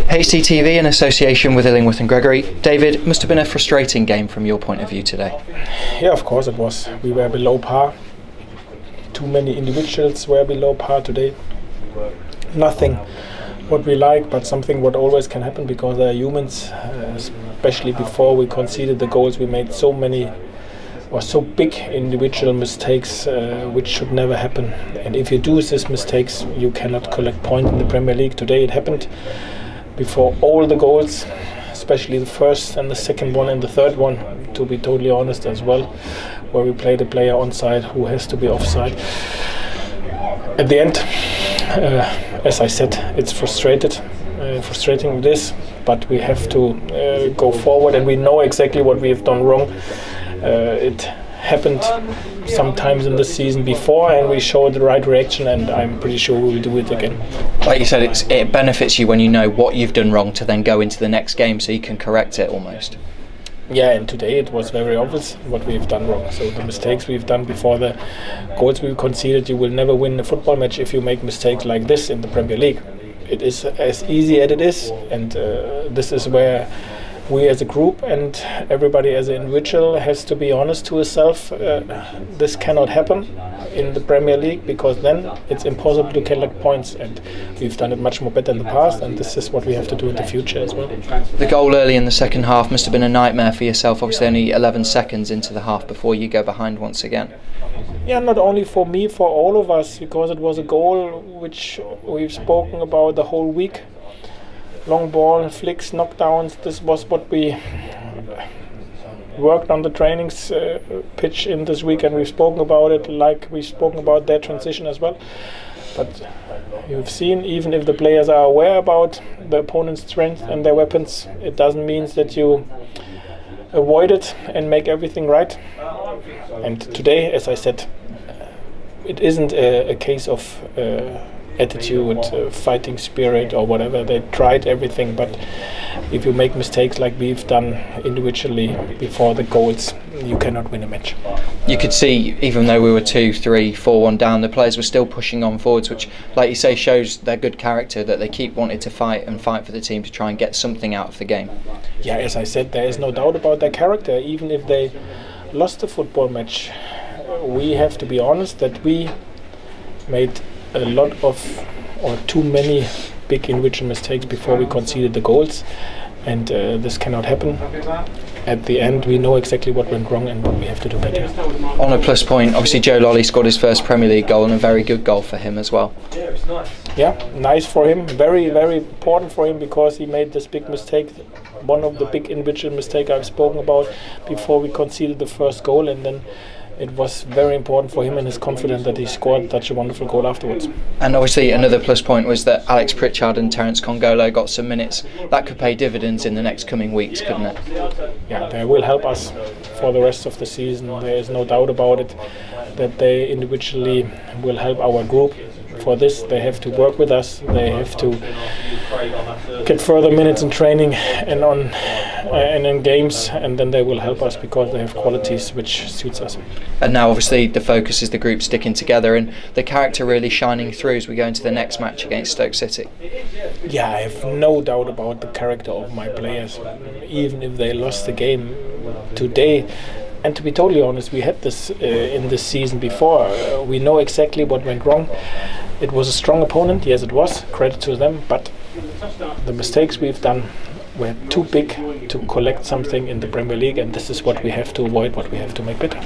HTTV in association with Illingworth and Gregory. David, it must have been a frustrating game from your point of view today. Yeah, of course it was. We were below par. Too many individuals were below par today. Nothing what we like, but something what always can happen because they are humans. Especially before we conceded the goals, we made so many or so big individual mistakes which should never happen. And if you do these mistakes, you cannot collect points in the Premier League. Today it happened before all the goals, especially the first and the second one and the third one, to be totally honest as well, where we played a player onside who has to be offside. At the end, as I said, it's frustrating this, but we have to go forward, and we know exactly what we have done wrong. It happened sometimes in the season before, and we showed the right reaction, and I'm pretty sure we will do it again. Like you said, it benefits you when you know what you've done wrong to then go into the next game so you can correct it almost. Yeah, and today it was very obvious what we've done wrong. So the mistakes we've done before the goals we conceded, you will never win a football match if you make mistakes like this in the Premier League. It is as easy as it is, and this is where we as a group and everybody as an individual has to be honest to himself. This cannot happen in the Premier League, because then it's impossible to collect points, and we've done it much more better in the past, and this is what we have to do in the future as well. The goal early in the second half must have been a nightmare for yourself, obviously only 11 seconds into the half before you go behind once again. Yeah, not only for me, for all of us, because it was a goal which we've spoken about the whole week. Long ball, flicks, knockdowns, this was what we worked on the trainings pitch in this week, and we've spoken about it, like we've spoken about their transition as well. But you've seen, even if the players are aware about the opponent's strength and their weapons, it doesn't mean that you avoid it and make everything right. And today, as I said, it isn't a case of attitude, fighting spirit or whatever. They tried everything, but if you make mistakes like we've done individually before the goals, you cannot win a match. You could see, even though we were 2-3, 4-1 down, the players were still pushing on forwards, which, like you say, shows their good character, that they keep wanting to fight for the team to try and get something out of the game. Yeah, as I said, there is no doubt about their character. Even if they lost the football match, we have to be honest that we made a lot of, or too many big individual mistakes before we conceded the goals, and this cannot happen. At the end, we know exactly what went wrong and what we have to do better. On a plus point, obviously Joe Lolly scored his first Premier League goal, and a very good goal for him as well. Yeah, nice for him, very, very important for him, because he made this big mistake, one of the big individual mistakes I've spoken about before we conceded the first goal, and then it was very important for him and his confidence that he scored such a wonderful goal afterwards. And obviously another plus point was that Alex Pritchard and Terence Congolo got some minutes. That could pay dividends in the next coming weeks, couldn't it? Yeah, they will help us for the rest of the season. There is no doubt about it that they individually will help our group. For this, they have to work with us. They have to get further minutes in training and in games, and then they will help us because they have qualities which suits us. And now obviously the focus is the group sticking together and the character really shining through as we go into the next match against Stoke City. Yeah, I have no doubt about the character of my players, even if they lost the game today. And to be totally honest, we had this in this season before. We know exactly what went wrong. It was a strong opponent, yes it was, credit to them, but the mistakes we've done were too big to collect something in the Premier League, and this is what we have to avoid, what we have to make better.